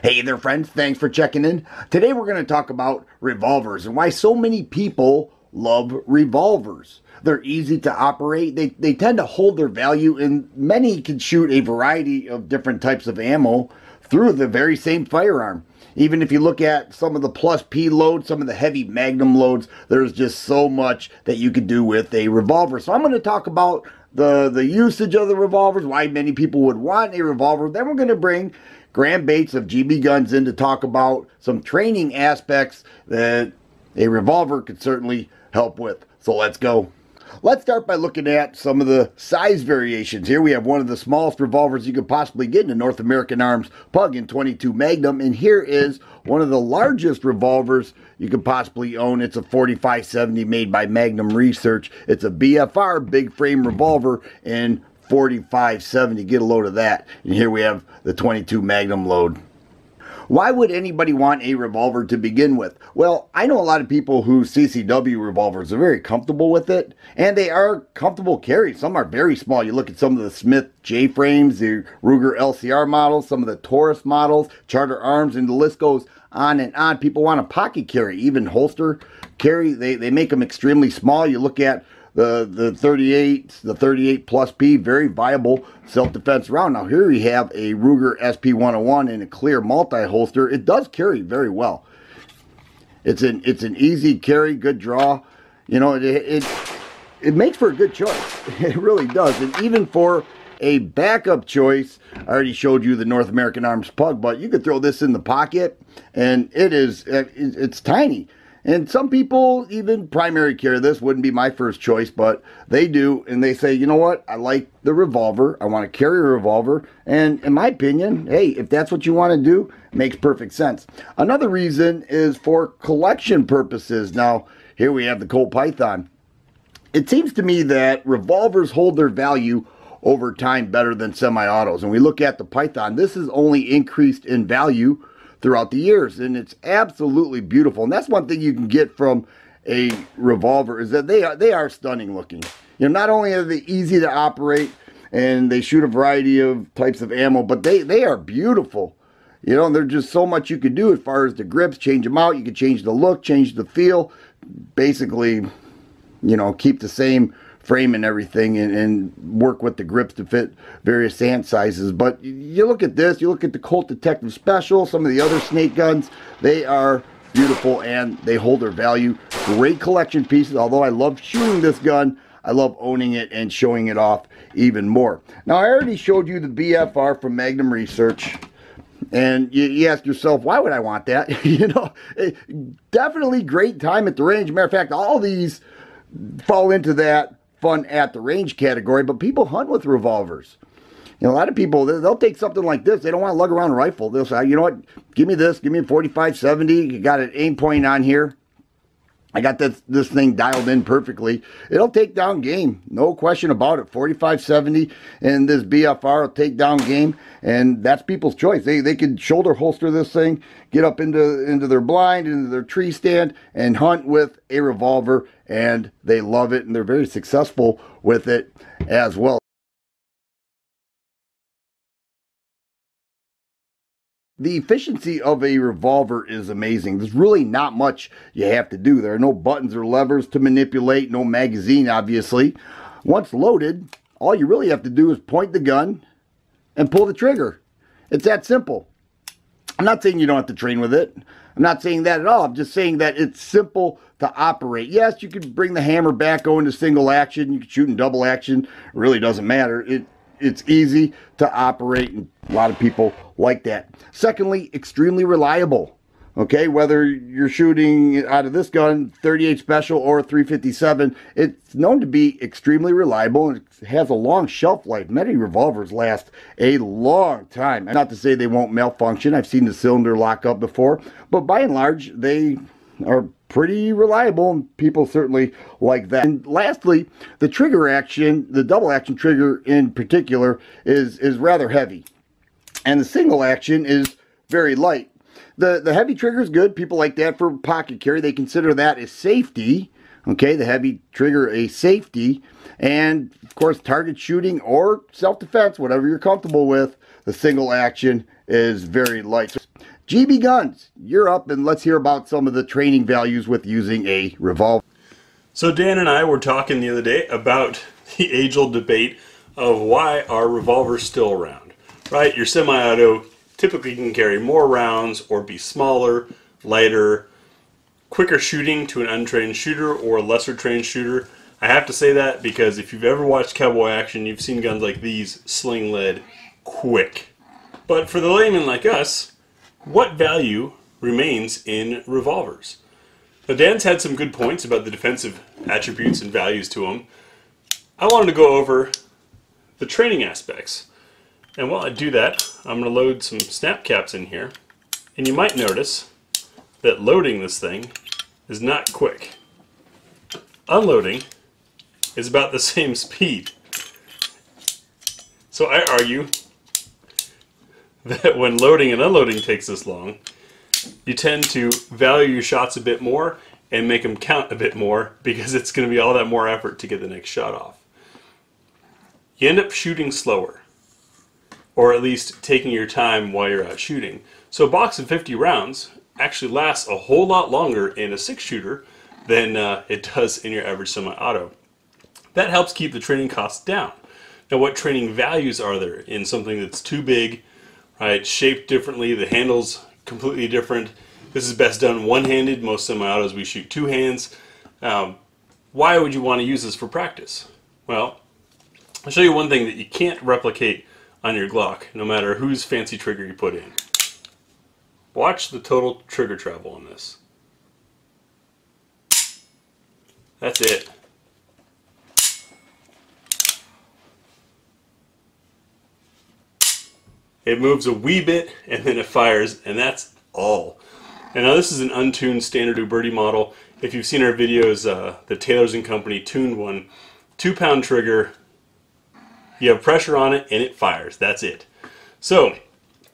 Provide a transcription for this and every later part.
Hey there friends, thanks for checking in. Today we're going to talk about revolvers and why so many people love revolvers. They're easy to operate, they tend to hold their value, and many can shoot a variety of different types of ammo through the very same firearm. Even if you look at some of the plus P loads, some of the heavy Magnum loads, there's just so much that you could do with a revolver. So I'm going to talk about the usage of the revolvers, why many people would want a revolver. Then we're going to bring Graham Bates of GB Guns in to talk about some training aspects that a revolver could certainly help with. So let's go. Let's start by looking at some of the size variations. Here we have one of the smallest revolvers you could possibly get in a North American Arms Pug in 22 Magnum. And here is one of the largest revolvers you could possibly own. It's a 4570 made by Magnum Research. It's a BFR big frame revolver in 4570. Get a load of that. And here we have the 22 Magnum load. Why would anybody want a revolver to begin with? Well, I know a lot of people who CCW revolvers are very comfortable with it, and they are comfortable carries. Some are very small. You look at some of the Smith J-frames, the Ruger LCR models, some of the Taurus models, Charter Arms, and the list goes on and on. People want a pocket carry, even holster carry. They make them extremely small. You look at the 38 plus P, very viable self-defense round. Now here we have a Ruger SP101 in a clear multi-holster. It does carry very well. It's an easy carry, good draw. You know, it makes for a good choice. It really does. And even for a backup choice, I already showed you the North American Arms Pug, but you could throw this in the pocket, and it's tiny. And some people even primary carry this. Wouldn't be my first choice, but they do. And they say, you know what? I like the revolver. I want to carry a revolver. And in my opinion, hey, if that's what you want to do, it makes perfect sense. Another reason is for collection purposes. Now, here we have the Colt Python. It seems to me that revolvers hold their value over time better than semi-autos. And we look at the Python. This has only increased in value throughout the years, and it's absolutely beautiful. And that's one thing you can get from a revolver, is that they are stunning looking. You know, not only are they easy to operate and they shoot a variety of types of ammo, but they are beautiful. You know, and there's just so much you can do as far as the grips. Change them out, you can change the look, change the feel, basically, you know, keep the same frame and everything, and work with the grips to fit various hand sizes. But you look at this, you look at the Colt Detective Special, some of the other snake guns, they are beautiful and they hold their value. Great collection pieces. Although I love shooting this gun, I love owning it and showing it off even more. Now, I already showed you the BFR from Magnum Research, and you ask yourself, why would I want that? You know, definitely great time at the range. Matter of fact, all these fall into that fun at the range category, but people hunt with revolvers. You know, a lot of people, they'll take something like this. They don't want to lug around a rifle. They'll say, you know what, give me this, give me a 4570. You got an aim point on here. I got this thing dialed in perfectly. It'll take down game, no question about it. 4570 and this BFR will take down game, and that's people's choice. They can shoulder holster this thing, get up into their blind, into their tree stand, and hunt with a revolver, and they love it, and they're very successful with it as well. The efficiency of a revolver is amazing. There's really not much you have to do. There are no buttons or levers to manipulate, no magazine, obviously. Once loaded, all you really have to do is point the gun and pull the trigger. It's that simple. I'm not saying you don't have to train with it. I'm not saying that at all. I'm just saying that it's simple to operate. Yes, you could bring the hammer back, go into single action. You can shoot in double action. It really doesn't matter. It's easy to operate, and a lot of people like that. Secondly, extremely reliable. Okay, whether you're shooting out of this gun, 38 Special or 357, it's known to be extremely reliable, and it has a long shelf life. Many revolvers last a long time. Not to say they won't malfunction. I've seen the cylinder lock up before, but by and large, they are pretty reliable, and people certainly like that. And lastly, the trigger action, the double action trigger in particular, is rather heavy, and the single action is very light. The heavy trigger is good. People like that for pocket carry. They consider that a safety. Okay, the heavy trigger a safety, and of course target shooting or self-defense, whatever you're comfortable with. The single action is very light. GB Guns, you're up, and let's hear about some of the training values with using a revolver. So Dan and I were talking the other day about the age-old debate of why are revolvers still around, right? Your semi-auto typically can carry more rounds or be smaller, lighter, quicker shooting to an untrained shooter or a lesser trained shooter. I have to say that because if you've ever watched cowboy action, you've seen guns like these sling lead quick. But for the layman like us, what value remains in revolvers? Now Dan's had some good points about the defensive attributes and values to them. I wanted to go over the training aspects. And while I do that, I'm going to load some snap caps in here. And you might notice that loading this thing is not quick. Unloading is about the same speed. So I argue that when loading and unloading takes this long, you tend to value your shots a bit more and make them count a bit more because it's going to be all that more effort to get the next shot off. You end up shooting slower, or at least taking your time while you're out shooting. So a box of 50 rounds actually lasts a whole lot longer in a 6-shooter than it does in your average semi-auto. That helps keep the training costs down. Now what training values are there in something that's too big, right, shaped differently, the handle's completely different. This is best done one-handed. Most semi-autos we shoot two hands. Why would you want to use this for practice? Well, I'll show you one thing that you can't replicate on your Glock, no matter whose fancy trigger you put in. Watch the total trigger travel on this. That's it. It moves a wee bit and then it fires, and that's all. And now this is an untuned standard Uberti model. If you've seen our videos, the Taylors & Company tuned one. 2-pound trigger. You have pressure on it and it fires. That's it. So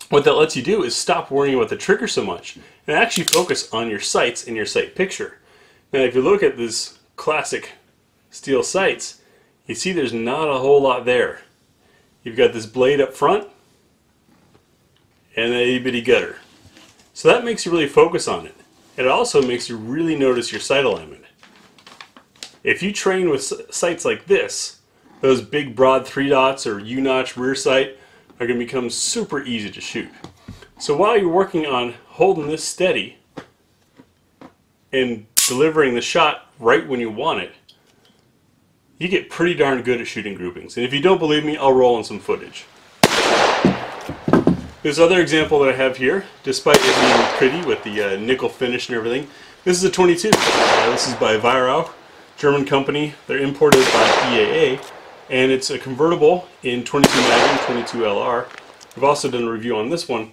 what that lets you do is stop worrying about the trigger so much and actually focus on your sights and your sight picture. Now if you look at this classic steel sights, you see there's not a whole lot there. You've got this blade up front and a itty bitty gutter. So that makes you really focus on it. It also makes you really notice your sight alignment. If you train with sights like this, those big broad 3 dots or U-notch rear sight are going to become super easy to shoot. So while you're working on holding this steady and delivering the shot right when you want it, you get pretty darn good at shooting groupings. And if you don't believe me, I'll roll in some footage. This other example that I have here, despite it being pretty with the nickel finish and everything, this is a 22. This is by TheFireArmGuy, German company. They're imported by EAA. And it's a convertible in 22 Magnum, 22 LR. We've also done a review on this one.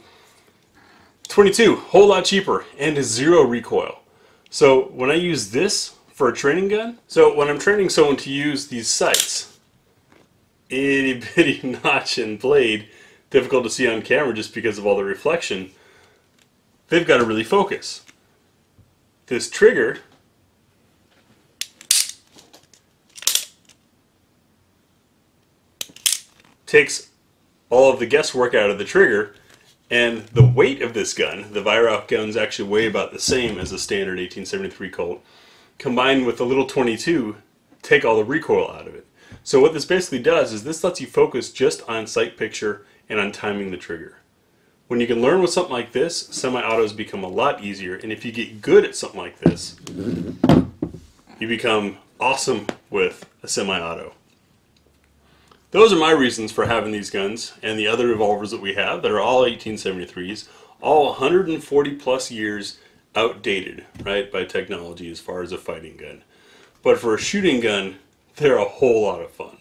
22, whole lot cheaper, and is 0 recoil. So when I use this for a training gun, so when I'm training someone to use these sights, itty bitty notch and blade, difficult to see on camera just because of all the reflection, they've got to really focus. This trigger takes all of the guesswork out of the trigger, and the weight of this gun, the TheFireArmGuy guns actually weigh about the same as a standard 1873 Colt, combined with the little 22, take all the recoil out of it. So what this basically does is this lets you focus just on sight picture and on timing the trigger. When you can learn with something like this, semi-autos become a lot easier, and if you get good at something like this, you become awesome with a semi-auto. Those are my reasons for having these guns and the other revolvers that we have that are all 1873s, all 140 plus years outdated, right, by technology as far as a fighting gun. But for a shooting gun, they're a whole lot of fun.